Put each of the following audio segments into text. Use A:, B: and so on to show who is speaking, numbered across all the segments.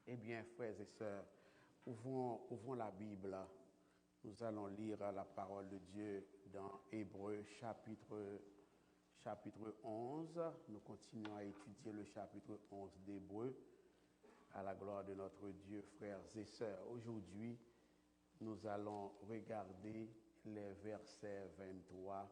A: Eh bien, frères et sœurs, ouvrons la Bible. Nous allons lire la parole de Dieu dans Hébreux chapitre 11. Nous continuons à étudier le chapitre 11 d'Hébreux à la gloire de notre Dieu, frères et sœurs. Aujourd'hui, nous allons regarder les versets 23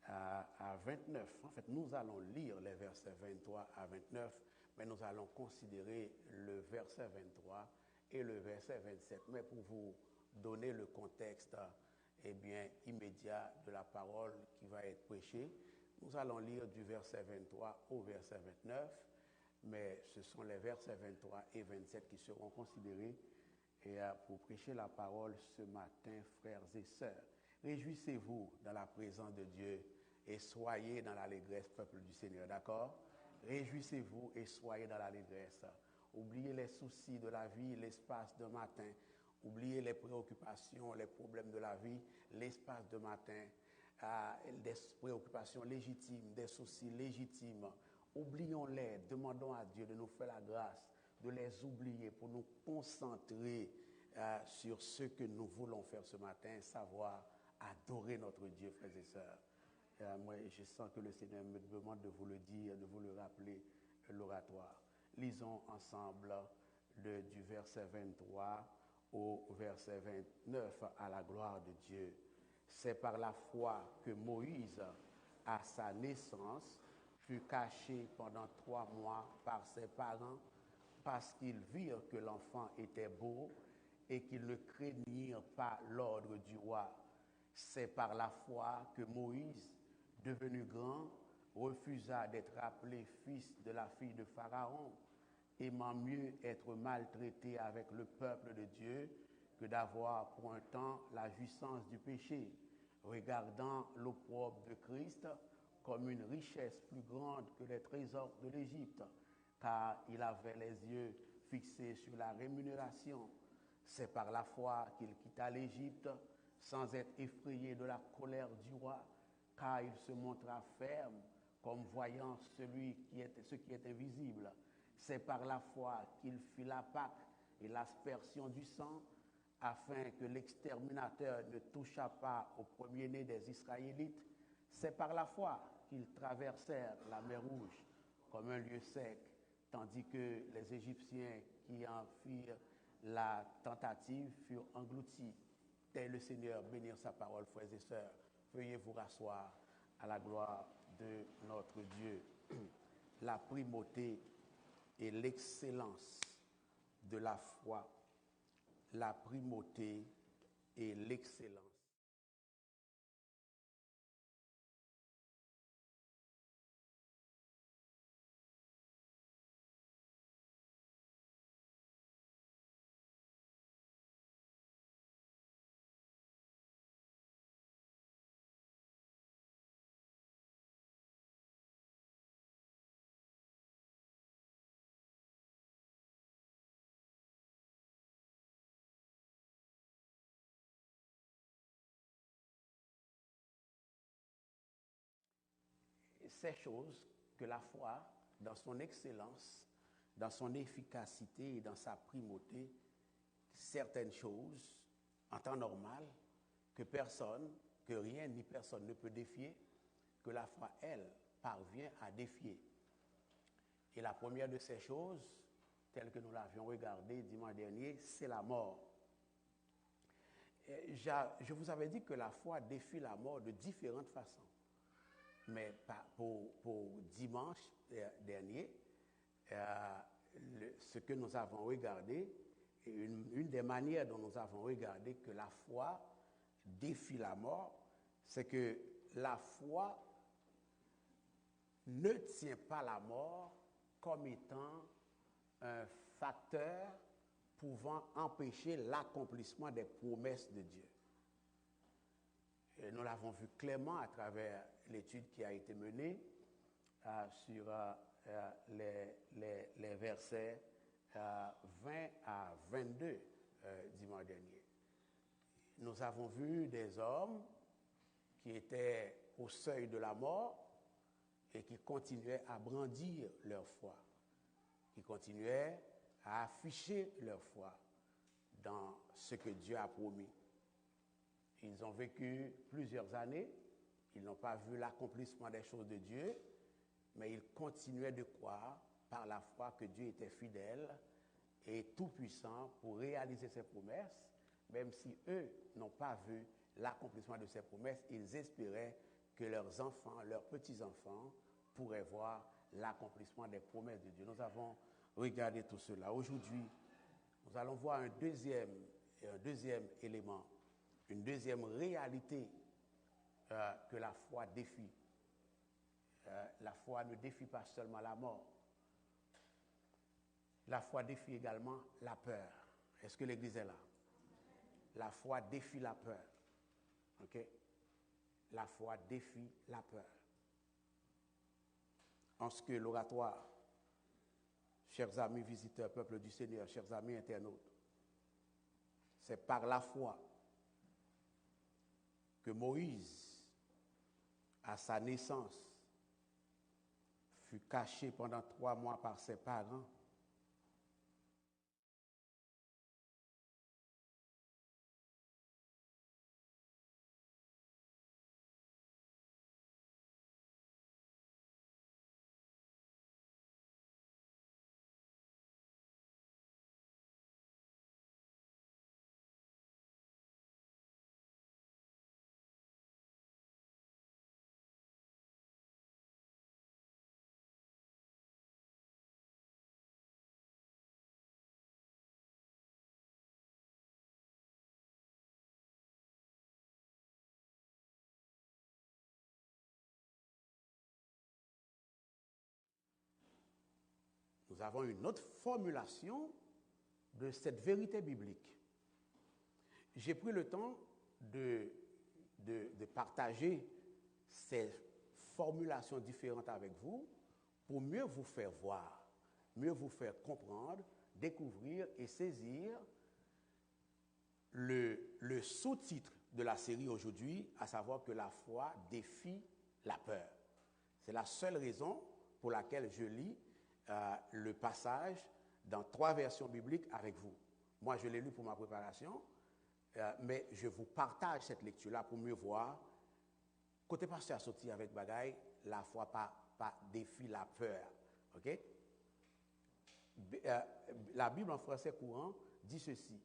A: à 29. En fait, nous allons lire les versets 23 à 29, mais nous allons considérer le verset 23 et le verset 27. Mais pour vous donner le contexte immédiat de la parole qui va être prêchée, nous allons lire du verset 23 au verset 29, mais ce sont les versets 23 et 27 qui seront considérés pour prêcher la parole ce matin, frères et sœurs. Réjouissez-vous dans la présence de Dieu et soyez dans l'allégresse, peuple du Seigneur, d'accord? Réjouissez-vous et soyez dans l'allégresse. Oubliez les soucis de la vie, l'espace de matin. Oubliez les préoccupations, les problèmes de la vie, l'espace de matin. Des préoccupations légitimes, des soucis légitimes. Oublions-les, demandons à Dieu de nous faire la grâce de les oublier pour nous concentrer sur ce que nous voulons faire ce matin, savoir adorer notre Dieu, frères et sœurs. Moi, je sens que le Seigneur me demande de vous le dire, de vous le rappeler, l'oratoire. Lisons ensemble du verset 23 au verset 29 à la gloire de Dieu. C'est par la foi que Moïse, à sa naissance, fut caché pendant 3 mois par ses parents parce qu'ils virent que l'enfant était beau et qu'ils ne craignirent pas l'ordre du roi. C'est par la foi que Moïse, devenu grand, refusa d'être appelé fils de la fille de Pharaon, aimant mieux être maltraité avec le peuple de Dieu que d'avoir pour un temps la jouissance du péché, regardant l'opprobre de Christ comme une richesse plus grande que les trésors de l'Égypte, car il avait les yeux fixés sur la rémunération. C'est par la foi qu'il quitta l'Égypte sans être effrayé de la colère du roi, car il se montra ferme comme voyant ce qui est invisible. C'est par la foi qu'il fit la Pâque et l'aspersion du sang, afin que l'exterminateur ne touchât pas au premier-né des Israélites. C'est par la foi qu'ils traversèrent la mer Rouge comme un lieu sec, tandis que les Égyptiens qui en firent la tentative furent engloutis. Tel le Seigneur, bénir sa parole, frères et sœurs. Veuillez vous rasseoir à la gloire de notre Dieu. La primauté et l'excellence de la foi. La primauté et l'excellence. Ces choses que la foi, dans son excellence, dans son efficacité et dans sa primauté, certaines choses, en temps normal, que personne, que rien ni personne ne peut défier, que la foi, elle, parvient à défier. Et la première de ces choses, telle que nous l'avions regardée dimanche dernier, c'est la mort. Je vous avais dit que la foi défie la mort de différentes façons. Mais pour dimanche dernier, ce que nous avons regardé, une des manières dont nous avons regardé que la foi défie la mort, c'est que la foi ne tient pas la mort comme étant un facteur pouvant empêcher l'accomplissement des promesses de Dieu. Et nous l'avons vu clairement à travers l'étude qui a été menée sur les versets 20 à 22 dimanche dernier. Nous avons vu des hommes qui étaient au seuil de la mort et qui continuaient à brandir leur foi, qui continuaient à afficher leur foi dans ce que Dieu a promis. Ils ont vécu plusieurs années, ils n'ont pas vu l'accomplissement des choses de Dieu, mais ils continuaient de croire par la foi que Dieu était fidèle et tout-puissant pour réaliser ses promesses, même si eux n'ont pas vu l'accomplissement de ses promesses, ils espéraient que leurs enfants, leurs petits-enfants pourraient voir l'accomplissement des promesses de Dieu. Nous avons regardé tout cela. Aujourd'hui, nous allons voir un deuxième élément, une deuxième réalité que la foi défie. La foi ne défie pas seulement la mort. La foi défie également la peur. Est-ce que l'Église est là? La foi défie la peur. OK? La foi défie la peur. En ce que l'oratoire, chers amis visiteurs, peuple du Seigneur, chers amis internautes, c'est par la foi que Moïse, à sa naissance, fut caché pendant 3 mois par ses parents. Nous avons une autre formulation de cette vérité biblique. J'ai pris le temps de partager ces formulations différentes avec vous pour mieux vous faire voir, mieux vous faire comprendre, découvrir et saisir le sous-titre de la série aujourd'hui, à savoir que la foi défie la peur. C'est la seule raison pour laquelle je lis le passage dans 3 versions bibliques avec vous. Moi, je l'ai lu pour ma préparation, mais je vous partage cette lecture-là pour mieux voir. Côté pasteur sorti avec bagaille, la foi pas défie la peur. OK? La Bible en français courant dit ceci.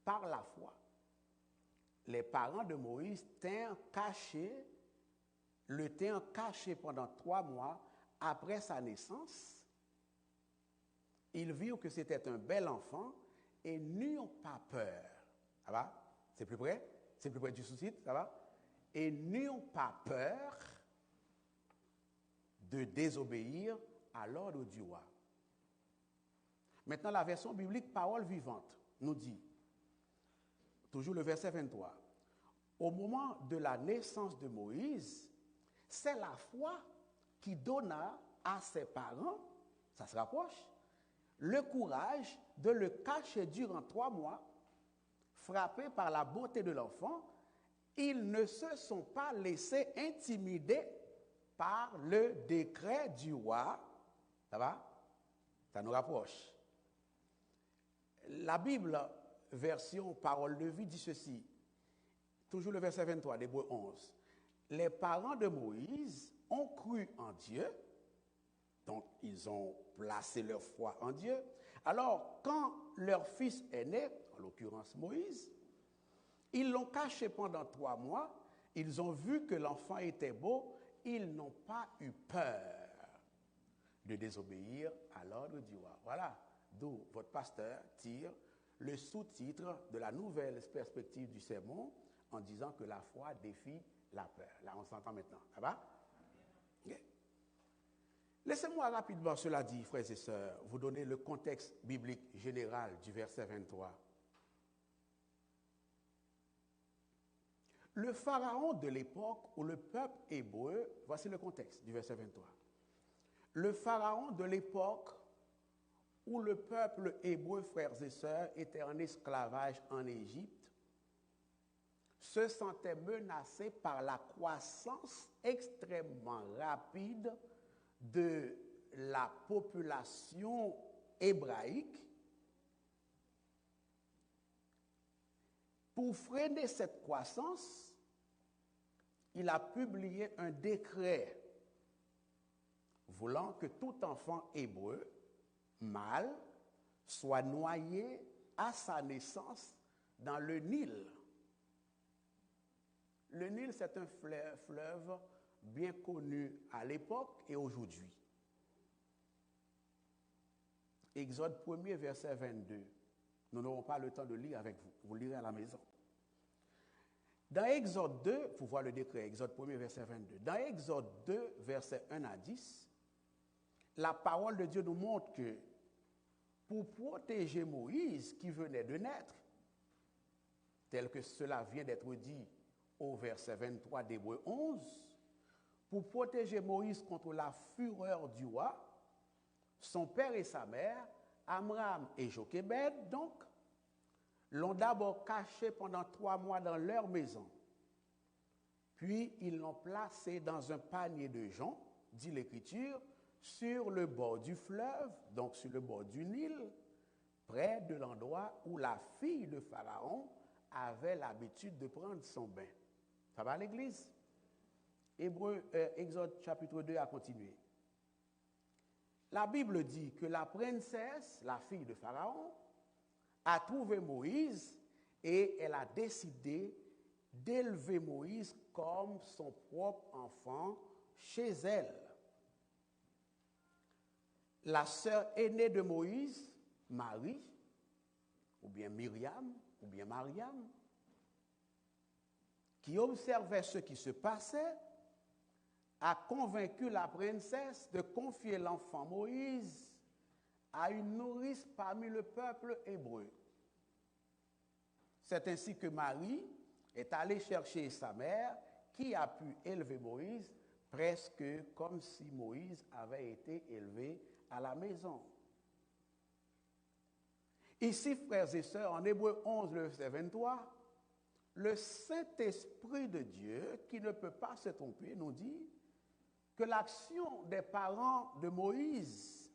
A: Par la foi, les parents de Moïse le tinrent caché pendant 3 mois après sa naissance. Ils virent que c'était un bel enfant et n'eurent pas peur. Ça va? C'est plus près? C'est plus près du sous-titre? Ça va? Et n'eurent pas peur de désobéir à l'ordre du roi. Maintenant, la version biblique Parole vivante nous dit, toujours le verset 23, au moment de la naissance de Moïse, c'est la foi qui donna à ses parents, ça se rapproche, le courage de le cacher durant 3 mois, frappés par la beauté de l'enfant, ils ne se sont pas laissés intimider par le décret du roi. Ça va? Ça nous rapproche. La Bible, version Parole de vie, dit ceci. Toujours le verset 23 d'Hébreux 11. Les parents de Moïse ont cru en Dieu, donc ils ont placé leur foi en Dieu. Alors, quand leur fils est né, en l'occurrence Moïse, ils l'ont caché pendant 3 mois, ils ont vu que l'enfant était beau, ils n'ont pas eu peur de désobéir à l'ordre du roi. Voilà d'où votre pasteur tire le sous-titre de la nouvelle perspective du sermon en disant que la foi défie la peur. Là, on s'entend maintenant. Ça va? Okay. Laissez-moi rapidement, cela dit, frères et sœurs, vous donner le contexte biblique général du verset 23. Le pharaon de l'époque où le peuple hébreu, voici le contexte du verset 23. Le pharaon de l'époque où le peuple hébreu, frères et sœurs, était en esclavage en Égypte, se sentait menacé par la croissance extrêmement rapide de la population hébraïque Pour freiner cette croissance, il a publié un décret voulant que tout enfant hébreu, mâle, soit noyé à sa naissance dans le Nil. Le Nil, c'est un fleuve bien connu à l'époque et aujourd'hui. Exode 1er, verset 22. Nous n'aurons pas le temps de lire avec vous. Vous lirez à la maison. Dans Exode 2, pour voir le décret, Exode 1er, verset 22. Dans Exode 2, verset 1 à 10, la parole de Dieu nous montre que pour protéger Moïse qui venait de naître, tel que cela vient d'être dit au verset 23 d'Hébreux 11, pour protéger Moïse contre la fureur du roi, son père et sa mère, Amram et Jochébed, donc, l'ont d'abord caché pendant 3 mois dans leur maison. Puis ils l'ont placé dans un panier de joncs, dit l'Écriture, sur le bord du fleuve, donc sur le bord du Nil, près de l'endroit où la fille de Pharaon avait l'habitude de prendre son bain. Ça va à l'église? Exode chapitre 2 a continué. La Bible dit que la princesse, la fille de Pharaon, a trouvé Moïse et elle a décidé d'élever Moïse comme son propre enfant chez elle. La sœur aînée de Moïse, Marie, ou bien Myriam, ou bien Mariam, qui observait ce qui se passait, a convaincu la princesse de confier l'enfant Moïse à une nourrice parmi le peuple hébreu. C'est ainsi que Marie est allée chercher sa mère qui a pu élever Moïse presque comme si Moïse avait été élevé à la maison. Ici, frères et sœurs, en Hébreux 11, le verset 23, le Saint-Esprit de Dieu, qui ne peut pas se tromper, nous dit que l'action des parents de Moïse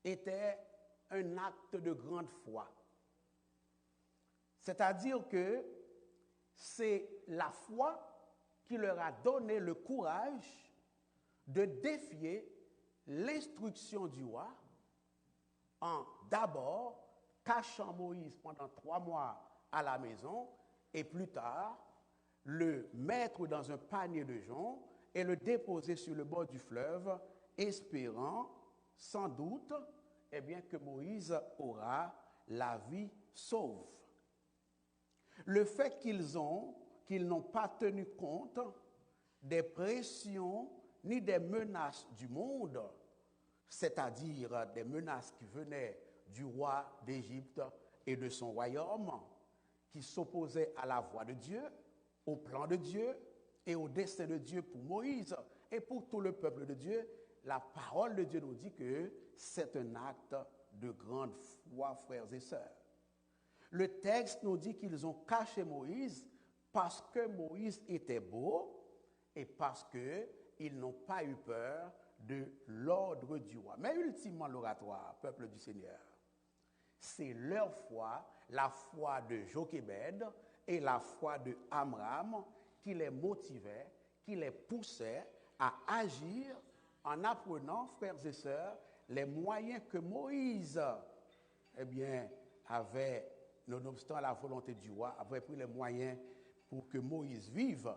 A: était un acte de grande foi. C'est-à-dire que c'est la foi qui leur a donné le courage de défier l'instruction du roi en d'abord cachant Moïse pendant 3 mois à la maison et plus tard le mettre dans un panier de joncs et le déposer sur le bord du fleuve, espérant sans doute que Moïse aura la vie sauve. Le fait qu'ils n'ont pas tenu compte des pressions ni des menaces du monde, c'est-à-dire des menaces qui venaient du roi d'Égypte et de son royaume, qui s'opposaient à la voix de Dieu, au plan de Dieu et au dessein de Dieu pour Moïse et pour tout le peuple de Dieu, la parole de Dieu nous dit que c'est un acte de grande foi, frères et sœurs. Le texte nous dit qu'ils ont caché Moïse parce que Moïse était beau et parce qu'ils n'ont pas eu peur de l'ordre du roi. Mais ultimement, l'oratoire, peuple du Seigneur, c'est leur foi, la foi de Jochébed et la foi de Amram qui les motivait, qui les poussait à agir en apprenant, frères et sœurs, les moyens que Moïse avait, nonobstant la volonté du roi, avait pris les moyens pour que Moïse vive,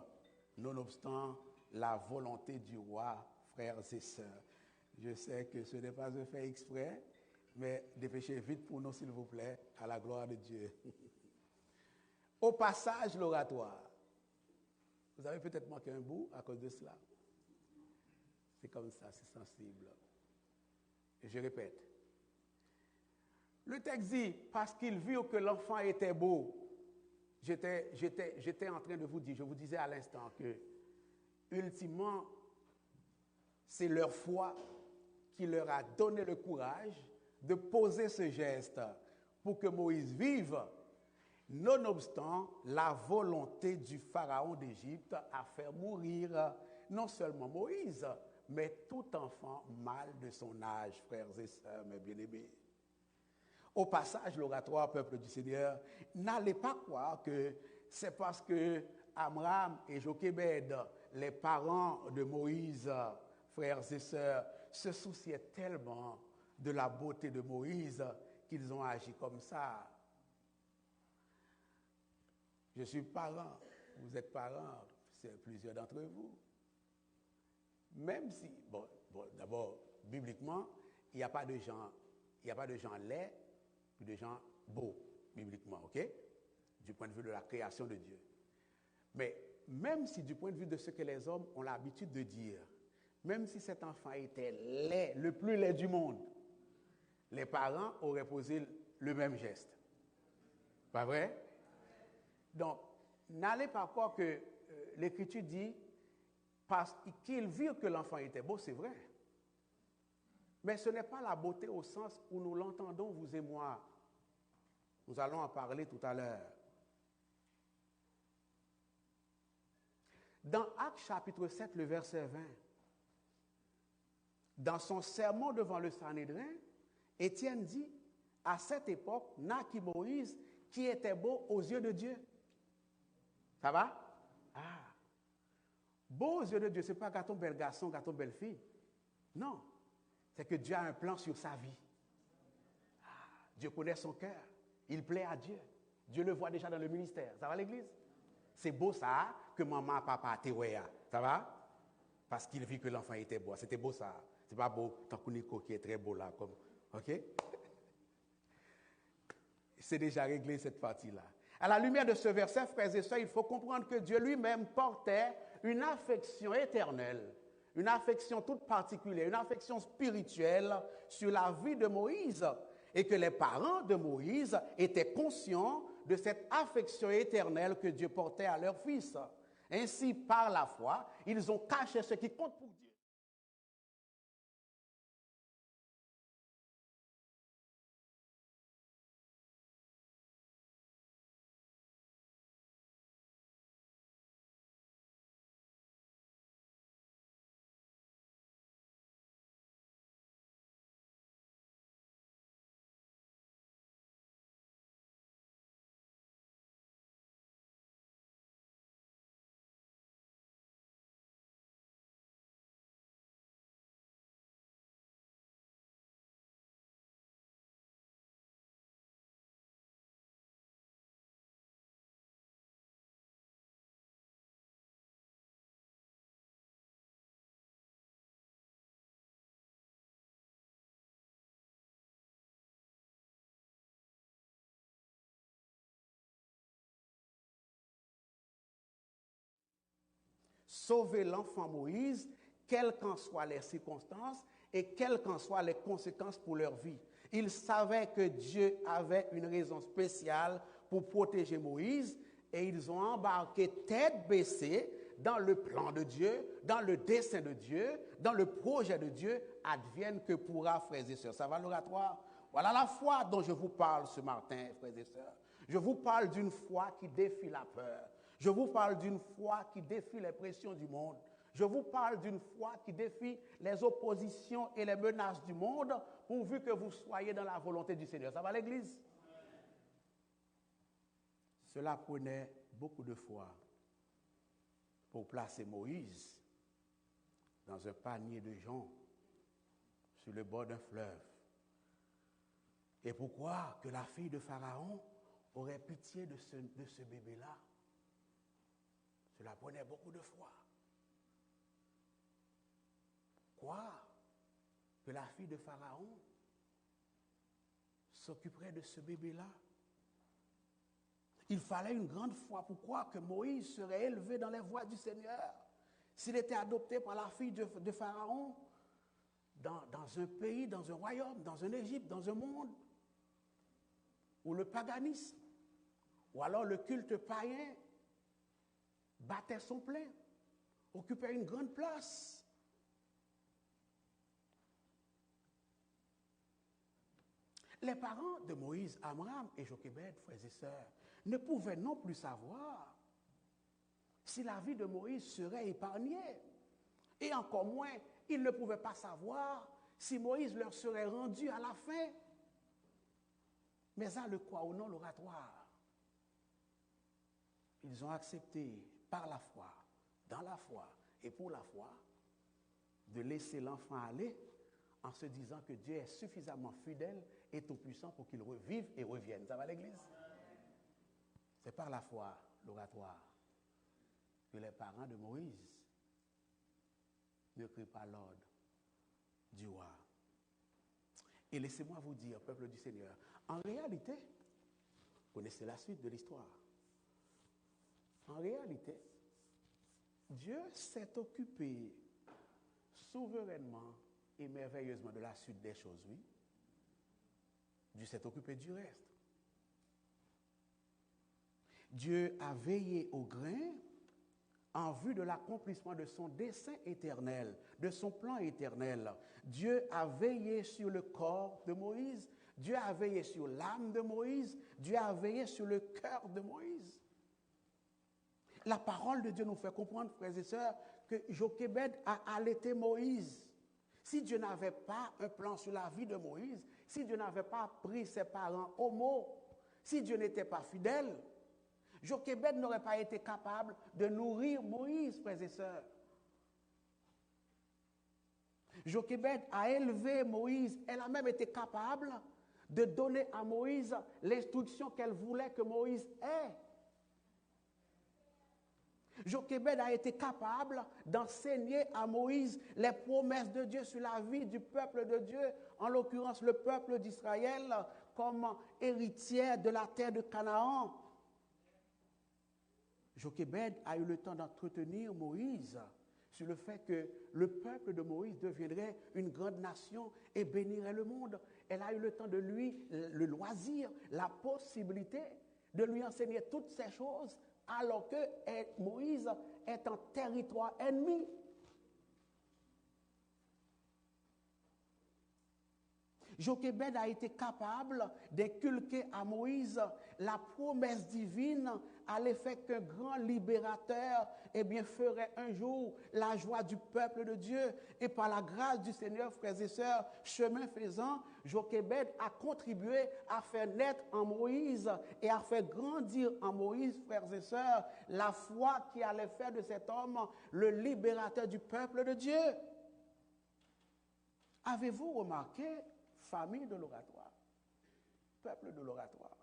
A: nonobstant la volonté du roi, frères et sœurs. Je sais que ce n'est pas un fait exprès, mais dépêchez vite pour nous, s'il vous plaît, à la gloire de Dieu. Au passage, l'oratoire. Vous avez peut-être manqué un bout à cause de cela. C'est comme ça, c'est sensible. Et je répète. Le texte dit, parce qu'il vit que l'enfant était beau, j'étais en train de vous dire, je vous disais à l'instant que, ultimement, c'est leur foi qui leur a donné le courage de poser ce geste pour que Moïse vive, nonobstant la volonté du pharaon d'Égypte à faire mourir non seulement Moïse, mais tout enfant mâle de son âge, frères et sœurs, mes bien-aimés. Au passage, l'oratoire peuple du Seigneur, n'allez pas croire que c'est parce que Amram et Jochébed, les parents de Moïse, frères et sœurs, se souciaient tellement de la beauté de Moïse qu'ils ont agi comme ça. Je suis parent, vous êtes parents, c'est plusieurs d'entre vous. Même si, bon d'abord, bibliquement, il n'y a pas de gens laids puis de gens beaux, bibliquement, ok? Du point de vue de la création de Dieu. Mais même si du point de vue de ce que les hommes ont l'habitude de dire, même si cet enfant était laid, le plus laid du monde, les parents auraient posé le même geste. Pas vrai? Donc, n'allez pas croire que l'Écriture dit parce qu'ils virent que l'enfant était beau, c'est vrai. Mais ce n'est pas la beauté au sens où nous l'entendons, vous et moi. Nous allons en parler tout à l'heure. Dans Actes chapitre 7, le verset 20, dans son sermon devant le Sanhédrin, Étienne dit, à cette époque, naquit Moïse qui était beau aux yeux de Dieu. Ça va? Ah. Beau aux yeux de Dieu, ce n'est pas gâteau bel garçon, gâteau belle fille. Non. C'est que Dieu a un plan sur sa vie. Ah. Dieu connaît son cœur. Il plaît à Dieu. Dieu le voit déjà dans le ministère. Ça va l'église? C'est beau ça que maman, papa, Théoya. Ça va? Parce qu'il vit que l'enfant était beau. C'était beau ça. C'est pas beau, Tankouniko qui est très beau là. Comme, ok? C'est déjà réglé cette partie-là. À la lumière de ce verset, frères et sœurs, il faut comprendre que Dieu lui-même portait une affection éternelle, une affection toute particulière, une affection spirituelle sur la vie de Moïse et que les parents de Moïse étaient conscients de cette affection éternelle que Dieu portait à leur fils. Ainsi, par la foi, ils ont caché ce qui compte pour Dieu. Sauver l'enfant Moïse, quelles qu'en soient les circonstances et quelles qu'en soient les conséquences pour leur vie. Ils savaient que Dieu avait une raison spéciale pour protéger Moïse et ils ont embarqué tête baissée dans le plan de Dieu, dans le dessein de Dieu, dans le projet de Dieu, advienne que pourra, frères et sœurs. Ça va l'oratoire? Voilà la foi dont je vous parle ce matin, frères et sœurs. Je vous parle d'une foi qui défie la peur. Je vous parle d'une foi qui défie les pressions du monde. Je vous parle d'une foi qui défie les oppositions et les menaces du monde, pourvu que vous soyez dans la volonté du Seigneur. Ça va l'église? Cela prenait beaucoup de foi pour placer Moïse dans un panier de joncs sur le bord d'un fleuve. Et pourquoi que la fille de Pharaon aurait pitié de ce bébé-là? Cela prenait beaucoup de foi. Quoi? Que la fille de Pharaon s'occuperait de ce bébé-là? Il fallait une grande foi pour croire que Moïse serait élevé dans les voies du Seigneur s'il était adopté par la fille de Pharaon dans un pays, dans un royaume, dans un Égypte, dans un monde où le paganisme ou alors le culte païen battait son plein, occupait une grande place. Les parents de Moïse, Amram et Jochébed, frères et sœurs, ne pouvaient non plus savoir si la vie de Moïse serait épargnée. Et encore moins, ils ne pouvaient pas savoir si Moïse leur serait rendu à la fin. Mais ça, le quoi ou non, l'oratoire. Ils ont accepté par la foi, dans la foi et pour la foi, de laisser l'enfant aller en se disant que Dieu est suffisamment fidèle et tout-puissant pour qu'il revive et revienne. Ça va l'église? C'est par la foi, l'oratoire, que les parents de Moïse ne crient pas l'ordre du roi. Et laissez-moi vous dire, peuple du Seigneur, en réalité, vous connaissez la suite de l'histoire. En réalité, Dieu s'est occupé souverainement et merveilleusement de la suite des choses, oui. Dieu s'est occupé du reste. Dieu a veillé au grain en vue de l'accomplissement de son dessein éternel, de son plan éternel. Dieu a veillé sur le corps de Moïse, Dieu a veillé sur l'âme de Moïse, Dieu a veillé sur le cœur de Moïse. La parole de Dieu nous fait comprendre, frères et sœurs, que Jochébed a allaité Moïse. Si Dieu n'avait pas un plan sur la vie de Moïse, si Dieu n'avait pas pris ses parents au mot, si Dieu n'était pas fidèle, Jochébed n'aurait pas été capable de nourrir Moïse, frères et sœurs. Jochébed a élevé Moïse, elle a même été capable de donner à Moïse l'instruction qu'elle voulait que Moïse ait. Jochébed a été capable d'enseigner à Moïse les promesses de Dieu sur la vie du peuple de Dieu, en l'occurrence le peuple d'Israël, comme héritière de la terre de Canaan. Jochébed a eu le temps d'entretenir Moïse sur le fait que le peuple de Moïse deviendrait une grande nation et bénirait le monde. Elle a eu le temps de lui, le loisir, la possibilité de lui enseigner toutes ces choses alors que Moïse est en territoire ennemi. Jochébed a été capable d'inculquer à Moïse la promesse divine à l'effet qu'un grand libérateur ferait un jour la joie du peuple de Dieu. Et par la grâce du Seigneur, frères et sœurs, chemin faisant, Jochébed a contribué à faire naître en Moïse et à faire grandir en Moïse, frères et sœurs, la foi qui allait faire de cet homme le libérateur du peuple de Dieu. Avez-vous remarqué, famille de l'oratoire, peuple de l'oratoire,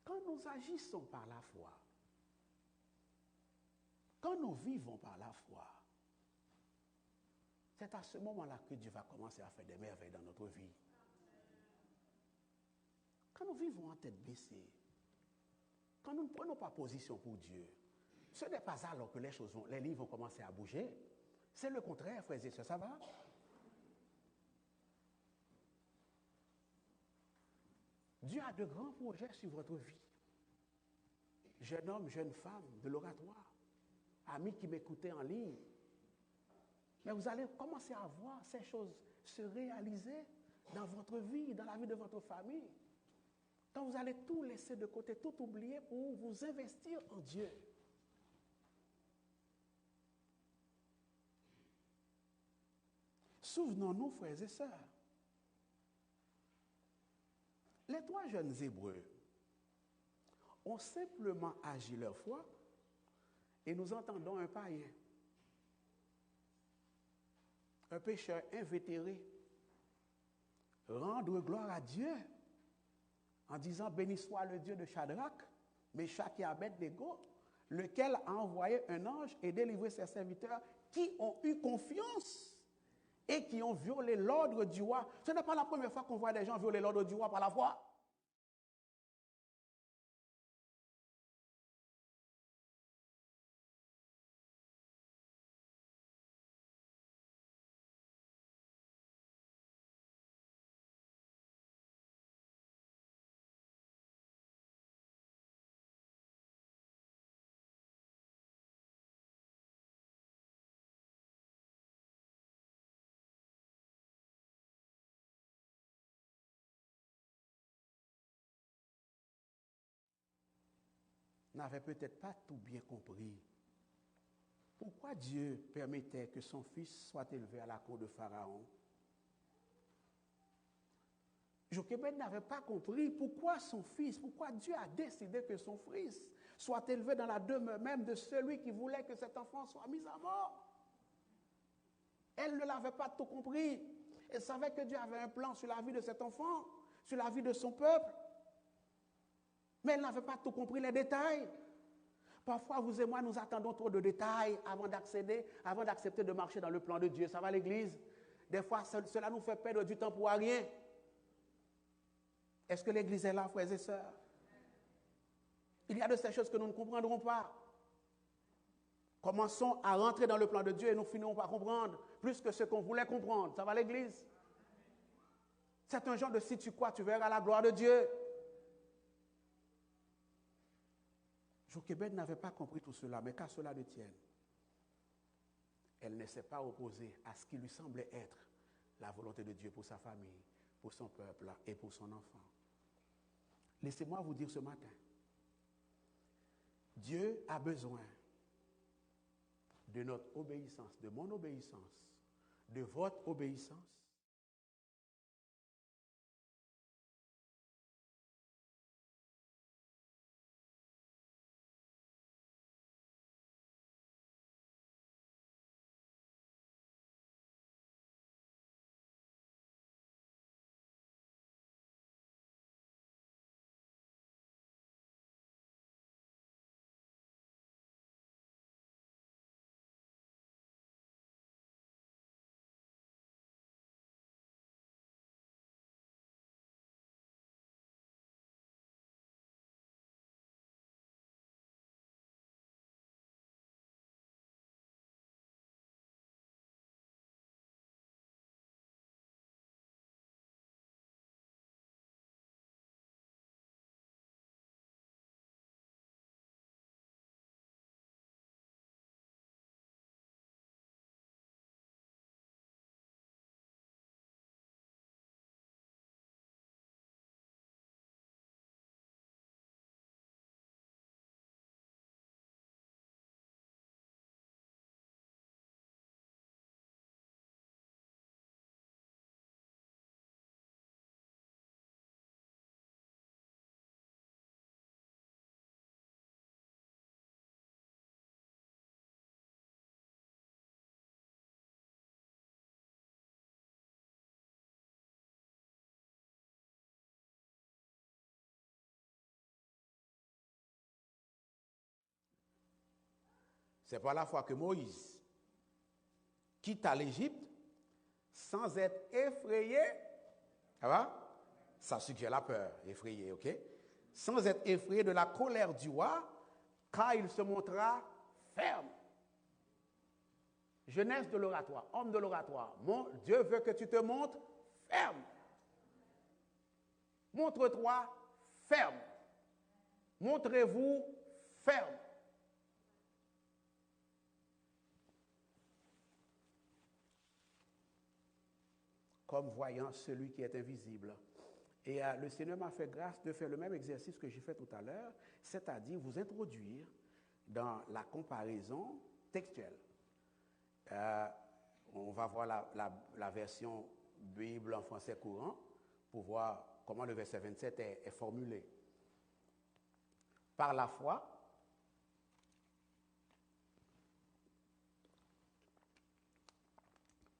A: quand nous agissons par la foi, quand nous vivons par la foi, c'est à ce moment-là que Dieu va commencer à faire des merveilles dans notre vie. Quand nous vivons en tête baissée, quand nous ne prenons pas position pour Dieu, ce n'est pas alors que les livres vont commencer à bouger. C'est le contraire, frères et sœurs, ça va? Dieu a de grands projets sur votre vie. Jeune homme, jeune femme de l'oratoire, amis qui m'écoutaient en ligne. Mais vous allez commencer à voir ces choses se réaliser dans votre vie, dans la vie de votre famille. Quand vous allez tout laisser de côté, tout oublier pour vous investir en Dieu. Souvenons-nous, frères et sœurs, les 3 jeunes Hébreux ont simplement agi leur foi et nous entendons un païen, un pécheur invétéré, rendre gloire à Dieu en disant « Béni soit le Dieu de Shadrach, Meshach et Abed-Nego, lequel a envoyé un ange et délivré ses serviteurs qui ont eu confiance et qui ont violé l'ordre du roi. » Ce n'est pas la première fois qu'on voit des gens violer l'ordre du roi par la foi. N'avait peut-être pas tout bien compris. Pourquoi Dieu permettait que son fils soit élevé à la cour de Pharaon? Jochebed n'avait pas compris pourquoi son fils, pourquoi Dieu a décidé que son fils soit élevé dans la demeure même de celui qui voulait que cet enfant soit mis à mort. Elle ne l'avait pas tout compris. Elle savait que Dieu avait un plan sur la vie de cet enfant, sur la vie de son peuple. Mais elle n'avait pas tout compris les détails. Parfois, vous et moi, nous attendons trop de détails avant d'accepter de marcher dans le plan de Dieu. Ça va l'église? Des fois, cela nous fait perdre du temps pour rien. Est-ce que l'église est là, frères et sœurs? Il y a de ces choses que nous ne comprendrons pas. Commençons à rentrer dans le plan de Dieu et nous finirons par comprendre plus que ce qu'on voulait comprendre. Ça va l'église? C'est un genre de si tu crois, tu verras la gloire de Dieu. Jochebed n'avait pas compris tout cela, mais qu'à cela ne tienne, elle ne s'est pas opposée à ce qui lui semblait être la volonté de Dieu pour sa famille, pour son peuple et pour son enfant. Laissez-moi vous dire ce matin, Dieu a besoin de notre obéissance, de mon obéissance, de votre obéissance. C'est pas la fois que Moïse quitte l'Égypte sans être effrayé. Ça va? Ça suggère la peur, effrayé, ok? Sans être effrayé de la colère du roi, car il se montra ferme. Jeunesse de l'oratoire, homme de l'oratoire. Mon Dieu veut que tu te montres ferme. Montre-toi ferme. Montrez-vous ferme. Comme voyant celui qui est invisible. Et le Seigneur m'a fait grâce de faire le même exercice que j'ai fait tout à l'heure, c'est-à-dire vous introduire dans la comparaison textuelle. On va voir la version Bible en français courant pour voir comment le verset 27 est formulé. Par la foi,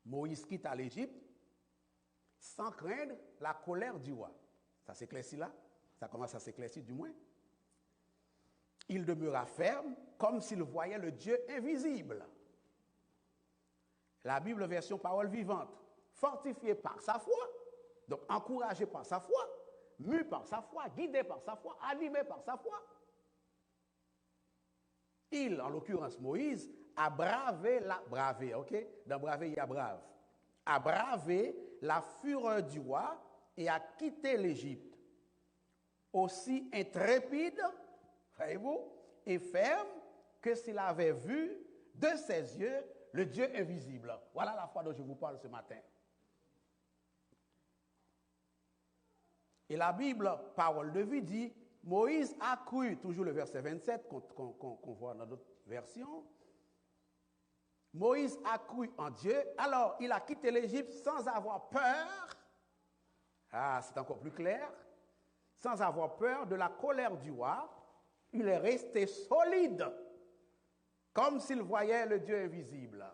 A: Moïse quitte l'Égypte sans craindre la colère du roi. Ça s'éclaircit là? Ça commence à s'éclaircir du moins. Il demeura ferme comme s'il voyait le Dieu invisible. La Bible version parole vivante. Fortifié par sa foi, donc encouragé par sa foi, mu par sa foi, guidé par sa foi, animé par sa foi. Il, en l'occurrence Moïse, a bravé dans braver, il y a brave. A bravé la fureur du roi et a quitté l'Égypte. Aussi intrépide, voyez-vous, et ferme que s'il avait vu de ses yeux le Dieu invisible. Voilà la foi dont je vous parle ce matin. Et la Bible, parole de vie, dit, Moïse a cru, toujours le verset 27 qu'on voit dans d'autres versions, Moïse a cru en Dieu, alors il a quitté l'Égypte sans avoir peur Ah, c'est encore plus clair. Sans avoir peur de la colère du roi, il est resté solide, comme s'il voyait le Dieu invisible.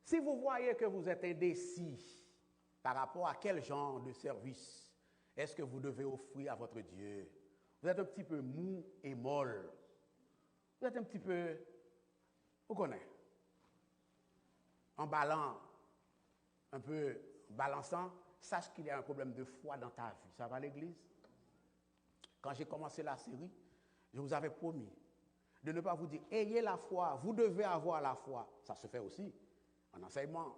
A: Si vous voyez que vous êtes indécis par rapport à quel genre de service est-ce que vous devez offrir à votre Dieu, vous êtes un petit peu mou et molle, vous êtes un petit peu, vous connaissez, emballant, un peu balançant, sache qu'il y a un problème de foi dans ta vie. Ça va à l'église? Quand j'ai commencé la série, je vous avais promis de ne pas vous dire ayez la foi, vous devez avoir la foi. Ça se fait aussi en enseignement.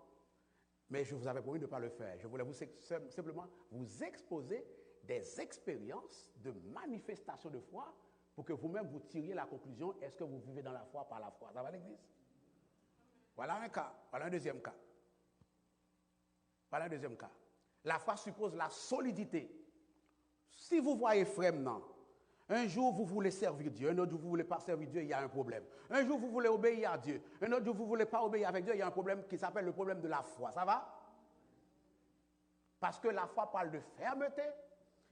A: Mais je vous avais promis de ne pas le faire. Je voulais vous simplement vous exposer des expériences de manifestation de foi pour que vous-même vous tiriez la conclusion, est-ce que vous vivez dans la foi par la foi? Ça va à l'église? Voilà un cas. Voilà un deuxième cas. Voilà un deuxième cas. La foi suppose la solidité. Si vous voyez frère, non, un jour vous voulez servir Dieu, un autre jour vous ne voulez pas servir Dieu, il y a un problème. Un jour vous voulez obéir à Dieu, un autre jour vous ne voulez pas obéir avec Dieu, il y a un problème qui s'appelle le problème de la foi. Ça va? Parce que la foi parle de fermeté,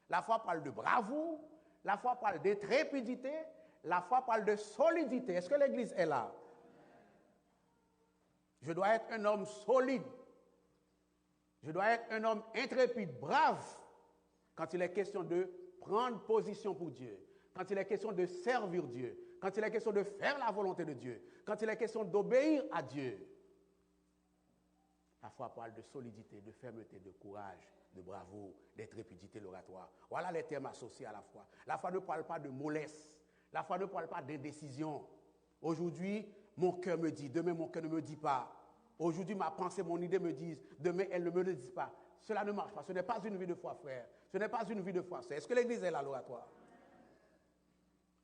A: la foi parle de bravoure, la foi parle d'intrépidité, la foi parle de solidité. Est-ce que l'Église est là? Je dois être un homme solide. Je dois être un homme intrépide, brave, quand il est question de prendre position pour Dieu, quand il est question de servir Dieu, quand il est question de faire la volonté de Dieu, quand il est question d'obéir à Dieu. La foi parle de solidité, de fermeté, de courage, de bravoure, d'intrépidité, l'oratoire. Voilà les termes associés à la foi. La foi ne parle pas de mollesse. La foi ne parle pas d'indécision. Aujourd'hui, mon cœur me dit, demain mon cœur ne me dit pas. Aujourd'hui, ma pensée, mon idée me disent, demain elle ne me le dit pas. Cela ne marche pas. Ce n'est pas une vie de foi, frère. Ce n'est pas une vie de foi. Est-ce que l'Église est là, l'oratoire?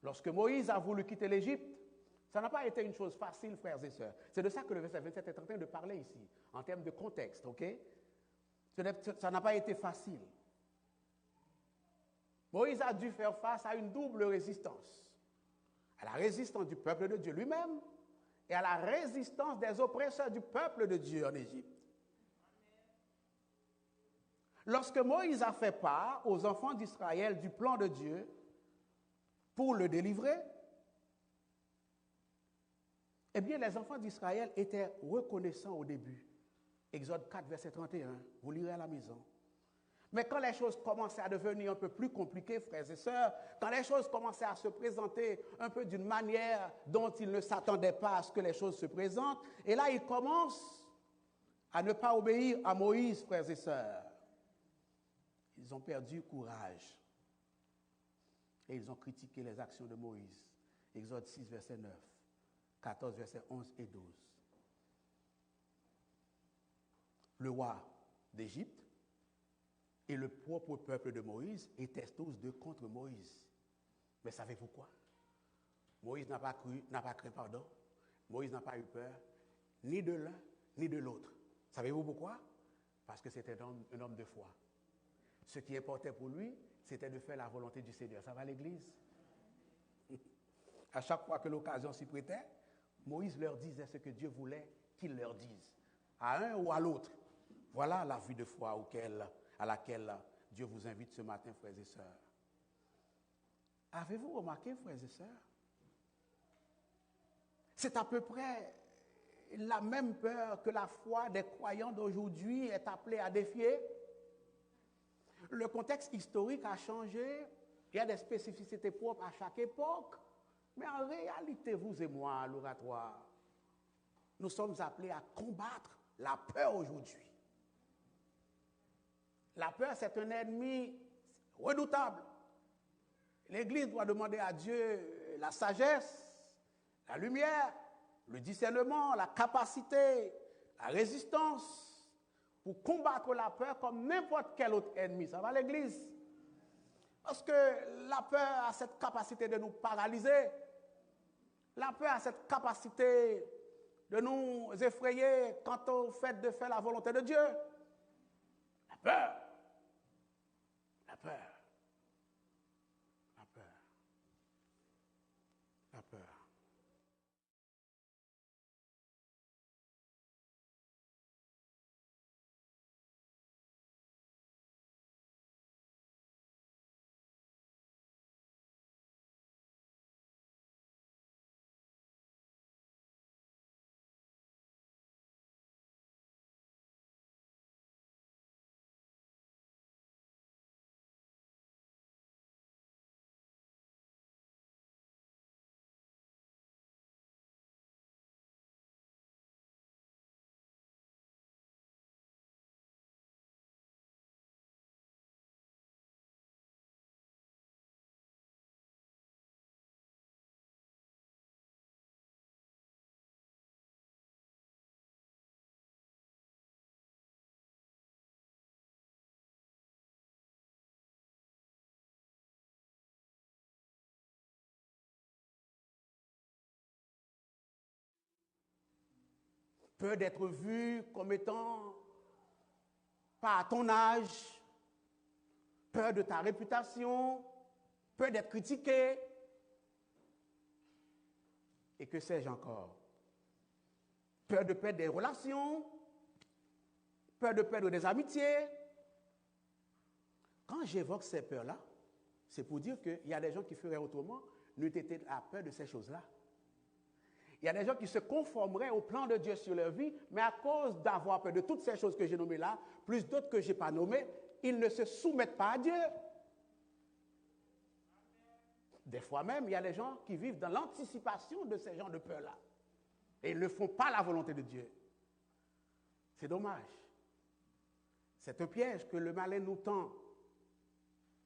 A: Lorsque Moïse a voulu quitter l'Égypte, ça n'a pas été une chose facile, frères et sœurs. C'est de ça que le verset 27 est en train de parler ici, en termes de contexte, ok? Ça n'a pas été facile. Moïse a dû faire face à une double résistance. À la résistance du peuple de Dieu lui-même et à la résistance des oppresseurs du peuple de Dieu en Égypte. Lorsque Moïse a fait part aux enfants d'Israël du plan de Dieu pour le délivrer, eh bien, les enfants d'Israël étaient reconnaissants au début. Exode 4, verset 31, vous lirez à la maison. Mais quand les choses commençaient à devenir un peu plus compliquées, frères et sœurs, quand les choses commençaient à se présenter un peu d'une manière dont ils ne s'attendaient pas à ce que les choses se présentent, et là, ils commencent à ne pas obéir à Moïse, frères et sœurs. Ils ont perdu courage. Et ils ont critiqué les actions de Moïse. Exode 6, verset 9, 14, verset 11 et 12. Le roi d'Égypte et le propre peuple de Moïse étaient tous deux contre Moïse. Mais savez-vous quoi? Moïse n'a pas craint pardon. Moïse n'a pas eu peur, ni de l'un, ni de l'autre. Savez-vous pourquoi? Parce que c'était un homme de foi. Ce qui importait pour lui, c'était de faire la volonté du Seigneur. Ça va à l'église? À chaque fois que l'occasion s'y prêtait, Moïse leur disait ce que Dieu voulait qu'il leur dise, à un ou à l'autre. Voilà la vie de foi à laquelle Dieu vous invite ce matin, frères et sœurs. Avez-vous remarqué, frères et sœurs? C'est à peu près la même peur que la foi des croyants d'aujourd'hui est appelée à défier. Le contexte historique a changé, il y a des spécificités propres à chaque époque, mais en réalité, vous et moi, à l'oratoire, nous sommes appelés à combattre la peur aujourd'hui. La peur, c'est un ennemi redoutable. L'Église doit demander à Dieu la sagesse, la lumière, le discernement, la capacité, la résistance pour combattre la peur comme n'importe quel autre ennemi. Ça va l'Église? Parce que la peur a cette capacité de nous paralyser. La peur a cette capacité de nous effrayer quant au fait de faire la volonté de Dieu. La peur. La peur. La peur. La peur. Peur d'être vu comme étant pas à ton âge. Peur de ta réputation. Peur d'être critiqué. Et que sais-je encore? Peur de perdre des relations. Peur de perdre des amitiés. Quand j'évoque ces peurs-là, c'est pour dire qu'il y a des gens qui feraient autrement, n'eût été la peur de ces choses-là. Il y a des gens qui se conformeraient au plan de Dieu sur leur vie, mais à cause d'avoir peur de toutes ces choses que j'ai nommées là, plus d'autres que je n'ai pas nommées, ils ne se soumettent pas à Dieu. Des fois même, il y a des gens qui vivent dans l'anticipation de ces genres de peurs-là. Et ils ne font pas la volonté de Dieu. C'est dommage. C'est un piège que le malin nous tend.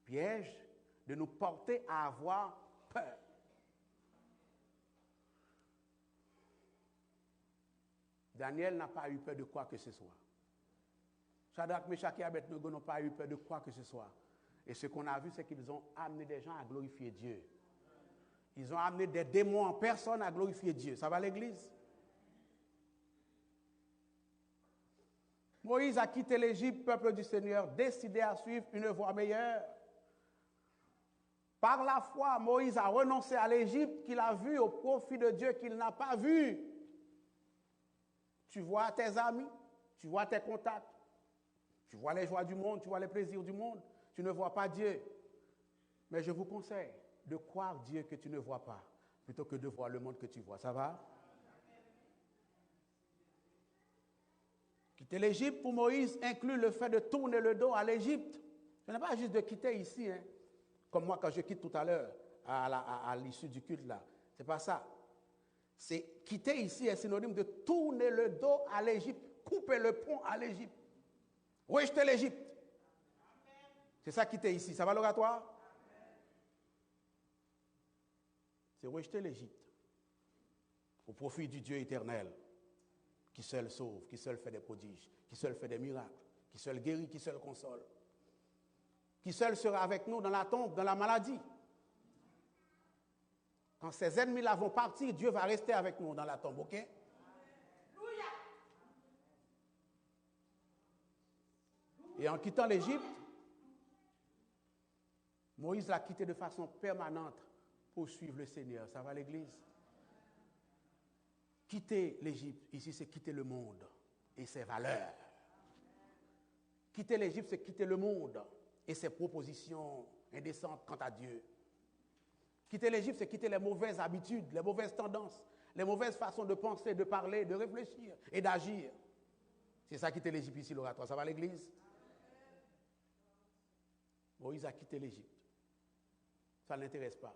A: Piège de nous porter à avoir peur. Daniel n'a pas eu peur de quoi que ce soit. Shadrach, Meshach et Abednego n'ont pas eu peur de quoi que ce soit. Et ce qu'on a vu, c'est qu'ils ont amené des gens à glorifier Dieu. Ils ont amené des démons en personne à glorifier Dieu. Ça va l'église? Moïse a quitté l'Égypte, peuple du Seigneur, décidé à suivre une voie meilleure. Par la foi, Moïse a renoncé à l'Égypte qu'il a vue au profit de Dieu qu'il n'a pas vu. Tu vois tes amis, tu vois tes contacts, tu vois les joies du monde, tu vois les plaisirs du monde, tu ne vois pas Dieu. Mais je vous conseille de croire Dieu que tu ne vois pas, plutôt que de voir le monde que tu vois. Ça va? Quitter l'Égypte pour Moïse inclut le fait de tourner le dos à l'Égypte. Ce n'est pas juste de quitter ici, hein, comme moi quand je quitte tout à l'heure à l'issue du culte là. C'est pas ça. C'est quitter ici est synonyme de tourner le dos à l'Égypte, couper le pont à l'Égypte, rejeter l'Égypte. C'est ça quitter ici. Ça va l'oratoire? C'est rejeter l'Égypte au profit du Dieu éternel qui seul sauve, qui seul fait des prodiges, qui seul fait des miracles, qui seul guérit, qui seul console, qui seul sera avec nous dans la tombe, dans la maladie. Quand ses ennemis là vont partir, Dieu va rester avec nous dans la tombe, ok? Et en quittant l'Égypte, Moïse l'a quitté de façon permanente pour suivre le Seigneur. Ça va l'église? Quitter l'Égypte, ici c'est quitter le monde et ses valeurs. Quitter l'Égypte, c'est quitter le monde et ses propositions indécentes quant à Dieu. Quitter l'Égypte, c'est quitter les mauvaises habitudes, les mauvaises tendances, les mauvaises façons de penser, de parler, de réfléchir et d'agir. C'est ça, quitter l'Égypte ici, l'oratoire. Ça va l'église? Moïse a quitté l'Égypte. Ça ne l'intéresse pas.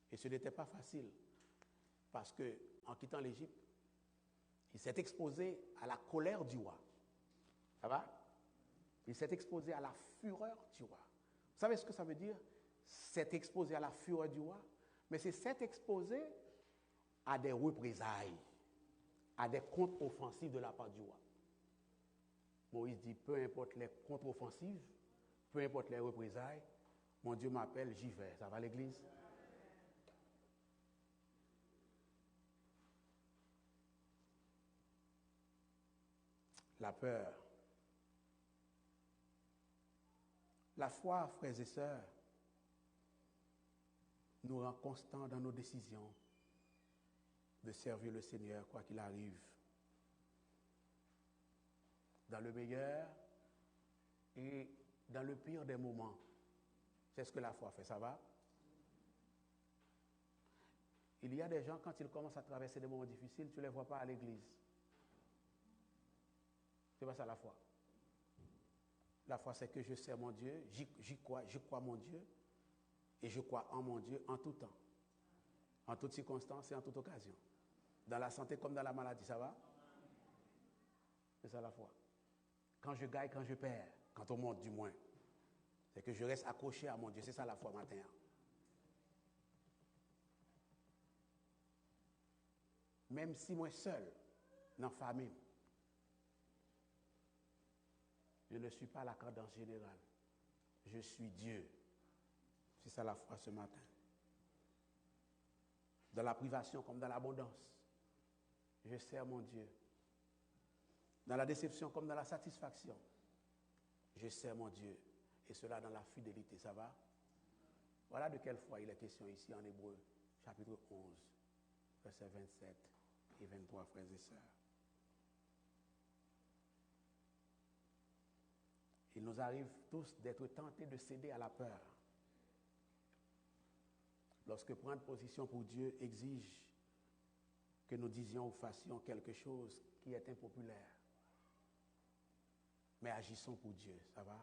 A: Et ce n'était pas facile, parce qu'en quittant l'Égypte, il s'est exposé à la colère du roi. Ça va? Il s'est exposé à la fureur du roi. Vous savez ce que ça veut dire? S'être exposé à la fureur du roi, mais c'est s'être exposé à des représailles, à des contre-offensives de la part du roi. Moïse dit, peu importe les contre-offensives, peu importe les représailles, mon Dieu m'appelle, j'y vais. Ça va l'église? La peur. La foi, frères et sœurs, nous rend constants dans nos décisions de servir le Seigneur, quoi qu'il arrive. Dans le meilleur et dans le pire des moments. C'est ce que la foi fait, ça va? Il y a des gens, quand ils commencent à traverser des moments difficiles, tu ne les vois pas à l'église. C'est pas ça la foi. La foi, c'est que je sers mon Dieu, j'y crois, je crois mon Dieu, et je crois en mon Dieu en tout temps, en toutes circonstances et en toute occasion. Dans la santé comme dans la maladie, ça va? C'est ça la foi. Quand je gagne, quand je perds, quand on monte du moins, c'est que je reste accroché à mon Dieu. C'est ça la foi matin. Même si moi seul, dans la famille, je ne suis pas la cadence générale. Je suis Dieu. C'est ça la foi ce matin. Dans la privation comme dans l'abondance, je sers mon Dieu. Dans la déception comme dans la satisfaction, je sers mon Dieu. Et cela dans la fidélité, ça va? Voilà de quelle foi il est question ici en Hébreu, chapitre 11, versets 27 et 23, frères et sœurs. Il nous arrive tous d'être tentés de céder à la peur. Lorsque prendre position pour Dieu exige que nous disions ou fassions quelque chose qui est impopulaire. Mais agissons pour Dieu, ça va?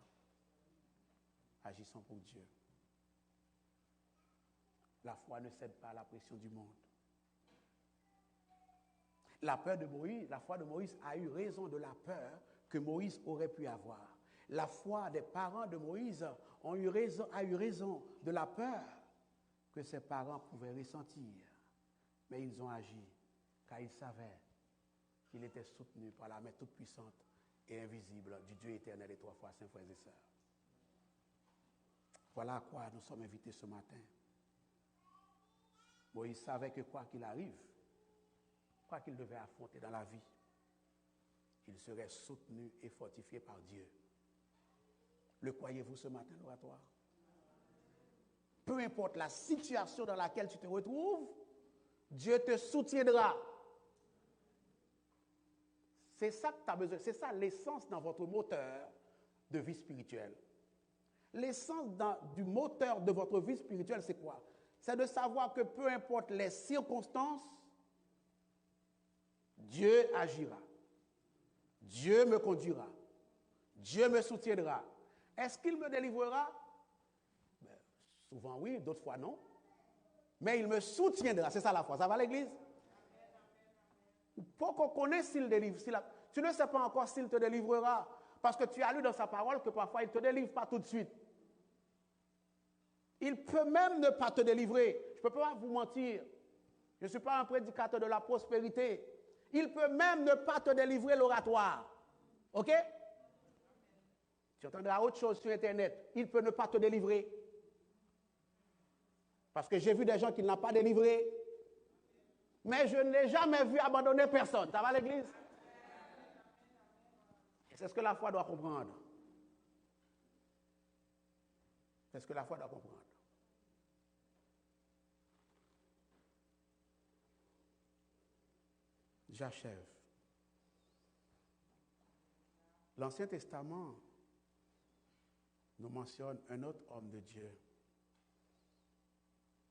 A: Agissons pour Dieu. La foi ne cède pas à la pression du monde. La foi de Moïse a eu raison de la peur que Moïse aurait pu avoir. La foi des parents de Moïse a eu raison de la peur que ses parents pouvaient ressentir. Mais ils ont agi car ils savaient qu'il était soutenu par la main toute puissante et invisible du Dieu éternel et trois fois saint, frères et sœurs. Voilà à quoi nous sommes invités ce matin. Moïse savait que quoi qu'il arrive, quoi qu'il devait affronter dans la vie, il serait soutenu et fortifié par Dieu. Le croyez-vous ce matin, l'oratoire? Peu importe la situation dans laquelle tu te retrouves, Dieu te soutiendra. C'est ça que tu as besoin. C'est ça l'essence dans votre moteur de vie spirituelle. L'essence du moteur de votre vie spirituelle, c'est quoi? C'est de savoir que peu importe les circonstances, Dieu agira. Dieu me conduira. Dieu me soutiendra. Est-ce qu'il me délivrera? Ben, souvent oui, d'autres fois non. Mais il me soutiendra. C'est ça la foi. Ça va l'église? Pour qu'on connaisse s'il délivre. Tu ne sais pas encore s'il te délivrera. Parce que tu as lu dans sa parole que parfois il ne te délivre pas tout de suite. Il peut même ne pas te délivrer. Je ne peux pas vous mentir. Je ne suis pas un prédicateur de la prospérité. Il peut même ne pas te délivrer l'oratoire. OK? Tu entendras autre chose sur Internet. Il peut ne pas te délivrer. Parce que j'ai vu des gens qui ne l'ont pas délivré. Mais je ne l'ai jamais vu abandonner personne. Ça va l'église? Et c'est ce que la foi doit comprendre. C'est ce que la foi doit comprendre. J'achève. L'Ancien Testament nous mentionne un autre homme de Dieu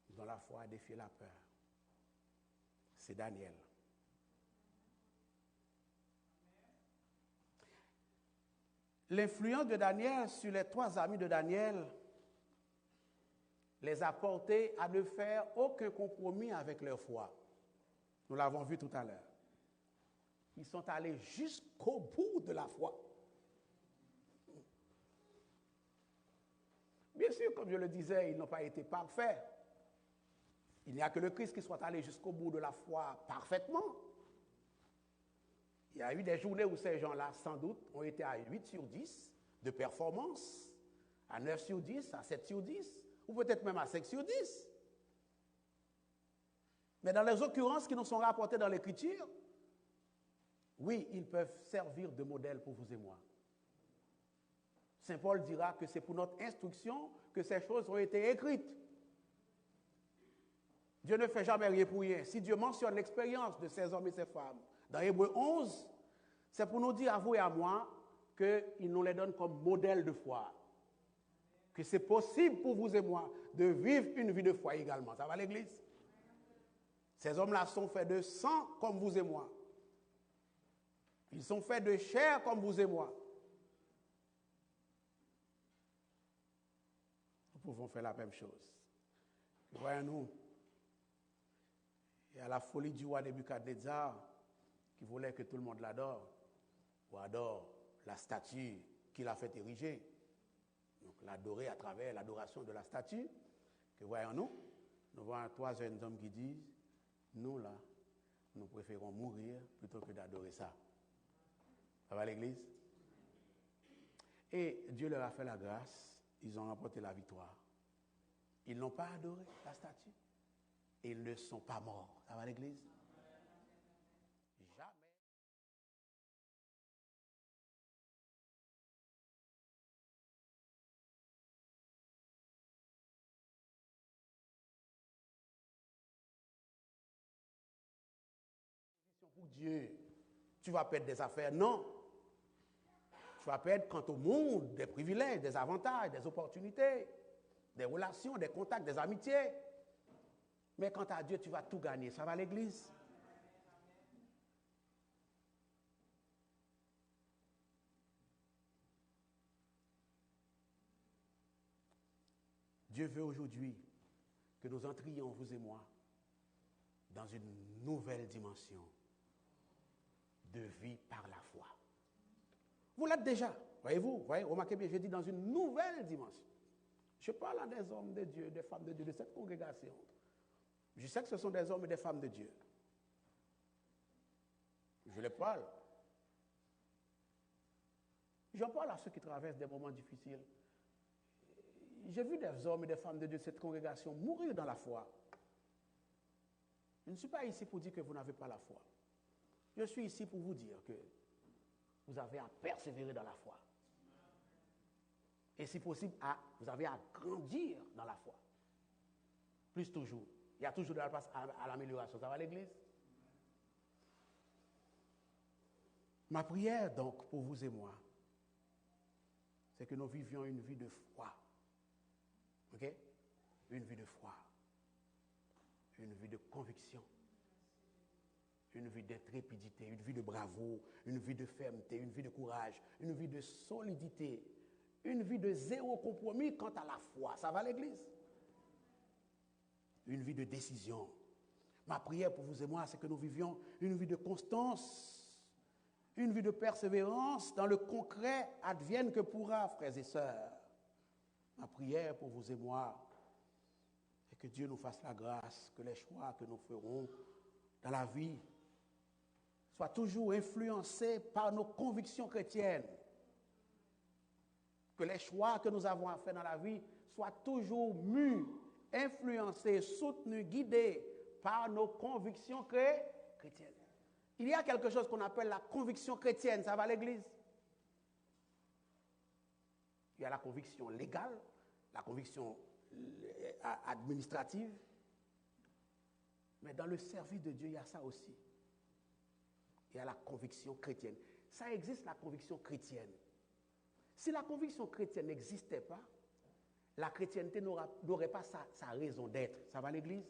A: dont la foi a défié la peur. C'est Daniel. L'influence de Daniel sur les trois amis de Daniel les a portés à ne faire aucun compromis avec leur foi. Nous l'avons vu tout à l'heure. Ils sont allés jusqu'au bout de la foi. Bien sûr, comme je le disais, ils n'ont pas été parfaits. Il n'y a que le Christ qui soit allé jusqu'au bout de la foi parfaitement. Il y a eu des journées où ces gens-là, sans doute, ont été à 8 sur 10 de performance, à 9 sur 10, à 7 sur 10, ou peut-être même à 5 sur 10. Mais dans les occurrences qui nous sont rapportées dans l'Écriture, oui, ils peuvent servir de modèle pour vous et moi. Saint Paul dira que c'est pour notre instruction que ces choses ont été écrites. Dieu ne fait jamais rien pour rien. Si Dieu mentionne l'expérience de ces hommes et ces femmes dans Hébreu 11, c'est pour nous dire à vous et à moi qu'il nous les donne comme modèle de foi. Que c'est possible pour vous et moi de vivre une vie de foi également. Ça va l'église? Ces hommes-là sont faits de sang comme vous et moi. Ils sont faits de chair comme vous et moi. Nous pouvons faire la même chose. Voyons-nous, il y a la folie du roi Nebuchadnezzar qui voulait que tout le monde l'adore, ou adore la statue qu'il a fait ériger. Donc l'adorer à travers l'adoration de la statue. Que voyons-nous, nous voyons trois jeunes hommes qui disent, nous là, nous préférons mourir plutôt que d'adorer ça. Ça va l'église? Et Dieu leur a fait la grâce, ils ont remporté la victoire. Ils n'ont pas adoré la statue. ils ne sont pas morts. Ça va l'église? Jamais. Pour Dieu, tu vas perdre des affaires. Non. Tu vas perdre quant au monde des privilèges, des avantages, des opportunités, des relations, des contacts, des amitiés. Mais quant à Dieu, tu vas tout gagner. Ça va l'église? Dieu veut aujourd'hui que nous entrions, vous et moi, dans une nouvelle dimension de vie par la foi. Vous l'êtes déjà, voyez-vous, remarquez bien, je dis dans une nouvelle dimension. Je parle à des hommes de Dieu, des femmes de Dieu, de cette congrégation. Je sais que ce sont des hommes et des femmes de Dieu. Je les parle. J'en parle à ceux qui traversent des moments difficiles. J'ai vu des hommes et des femmes de Dieu de cette congrégation mourir dans la foi. Je ne suis pas ici pour dire que vous n'avez pas la foi. Je suis ici pour vous dire que vous avez à persévérer dans la foi. Et si possible, vous avez à grandir dans la foi. Plus toujours. Il y a toujours de la place à l'amélioration. Ça va l'église? Ma prière donc pour vous et moi, c'est que nous vivions une vie de foi. OK? Une vie de foi. Une vie de conviction. Une vie d'intrépidité, une vie de bravoure, une vie de fermeté, une vie de courage, une vie de solidité, une vie de zéro compromis quant à la foi. Ça va l'église? Une vie de décision. Ma prière pour vous et moi, c'est que nous vivions une vie de constance, une vie de persévérance dans le concret, advienne que pourra, frères et sœurs. Ma prière pour vous et moi, c'est que Dieu nous fasse la grâce, que les choix que nous ferons dans la vie soient toujours influencés par nos convictions chrétiennes. Que les choix que nous avons à faire dans la vie soient toujours mus, influencés, soutenus, guidés par nos convictions chrétiennes. Il y a quelque chose qu'on appelle la conviction chrétienne. Ça va à l'église? Il y a la conviction légale, la conviction administrative. Mais dans le service de Dieu, il y a ça aussi. Il y a la conviction chrétienne. Ça existe, la conviction chrétienne. Si la conviction chrétienne n'existait pas, la chrétienté n'aurait pas sa raison d'être. Ça va à l'église?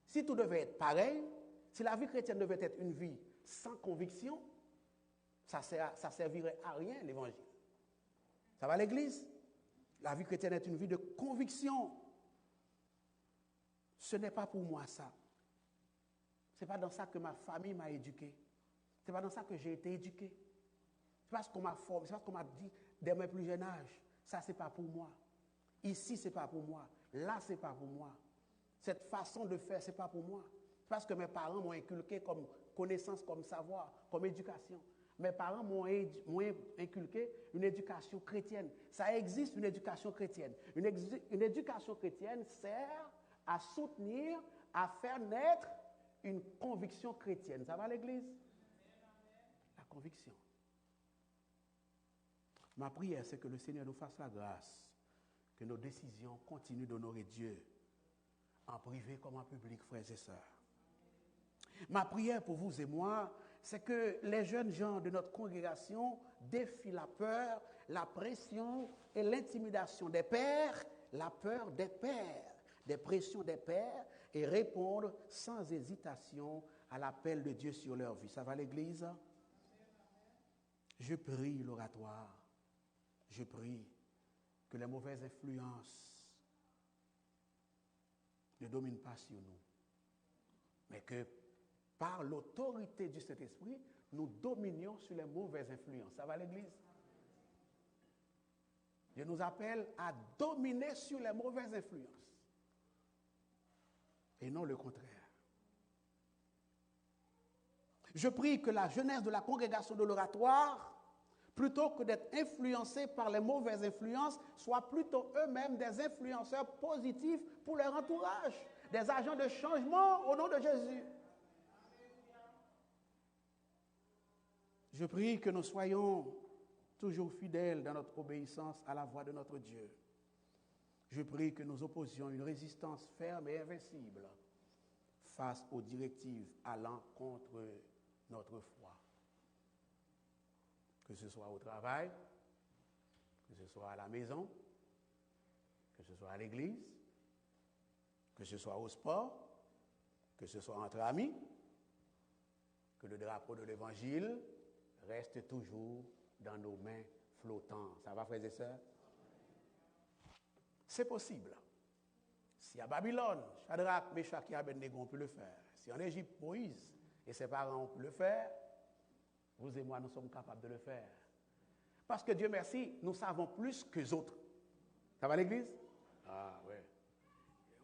A: Si tout devait être pareil, si la vie chrétienne devait être une vie sans conviction, ça servirait à rien, l'évangile. Ça va à l'église? La vie chrétienne est une vie de conviction. Ce n'est pas pour moi ça. Ce n'est pas dans ça que ma famille m'a éduqué. Ce n'est pas dans ça que j'ai été éduqué. C'est pas ce qu'on m'a formé, c'est pas ce qu'on m'a dit dès mon plus jeune âge. Ça, ce n'est pas pour moi. Ici, ce n'est pas pour moi. Là, ce n'est pas pour moi. Cette façon de faire, ce n'est pas pour moi. C'est parce que mes parents m'ont inculqué comme connaissance, comme savoir, comme éducation. Mes parents m'ont inculqué une éducation chrétienne. Ça existe, une éducation chrétienne. Une éducation chrétienne sert à soutenir, à faire naître une conviction chrétienne. Ça va à l'église? La conviction. Ma prière, c'est que le Seigneur nous fasse la grâce, que nos décisions continuent d'honorer Dieu, en privé comme en public, frères et sœurs. Ma prière pour vous et moi, c'est que les jeunes gens de notre congrégation défient la peur, la pression et l'intimidation des pères, la peur des pères, des pressions des pères, et répondent sans hésitation à l'appel de Dieu sur leur vie. Ça va l'église? Je prie l'oratoire. Je prie que les mauvaises influences ne dominent pas sur nous, mais que par l'autorité du Saint-Esprit, nous dominions sur les mauvaises influences. Ça va l'église? Dieu nous appelle à dominer sur les mauvaises influences et non le contraire. Je prie que la jeunesse de la congrégation de l'oratoire, plutôt que d'être influencés par les mauvaises influences, soient plutôt eux-mêmes des influenceurs positifs pour leur entourage. des agents de changement au nom de Jésus. Je prie que nous soyons toujours fidèles dans notre obéissance à la voix de notre Dieu. Je prie que nous opposions une résistance ferme et invincible face aux directives allant contre notre foi. Que ce soit au travail, que ce soit à la maison, que ce soit à l'église, que ce soit au sport, que ce soit entre amis, que le drapeau de l'Évangile reste toujours dans nos mains flottantes. Ça va, frères et sœurs? C'est possible. Si à Babylone, Shadrach, Meshach et Abednego ont pu le faire, si en Égypte, Moïse et ses parents ont pu le faire, vous et moi, nous sommes capables de le faire. Parce que Dieu merci, nous savons plus qu'eux autres. Ça va l'église? Ah oui.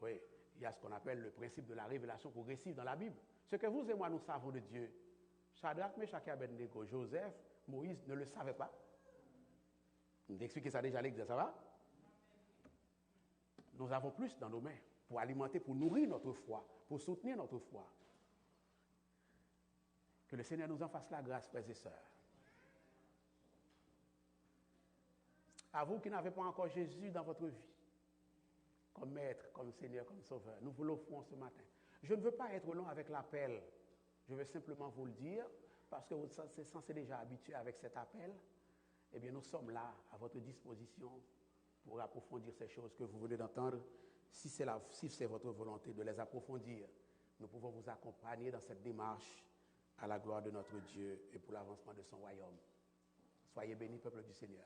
A: Oui, il y a ce qu'on appelle le principe de la révélation progressive dans la Bible. Ce que vous et moi, nous savons de Dieu, Shadrach, Meshach et Abednego, Joseph, Moïse ne le savaient pas. Vous expliquez ça déjà à l'église, ça va? Nous avons plus dans nos mains pour alimenter, pour nourrir notre foi, pour soutenir notre foi. Que le Seigneur nous en fasse la grâce, frères et sœurs. À vous qui n'avez pas encore Jésus dans votre vie, comme maître, comme Seigneur, comme sauveur, nous vous l'offrons ce matin. Je ne veux pas être long avec l'appel. Je veux simplement vous le dire, parce que vous êtes censé déjà habitué avec cet appel. Eh bien, nous sommes là, à votre disposition, pour approfondir ces choses que vous venez d'entendre. Si c'est votre volonté de les approfondir, nous pouvons vous accompagner dans cette démarche à la gloire de notre Dieu et pour l'avancement de son royaume. Soyez bénis, peuple du Seigneur.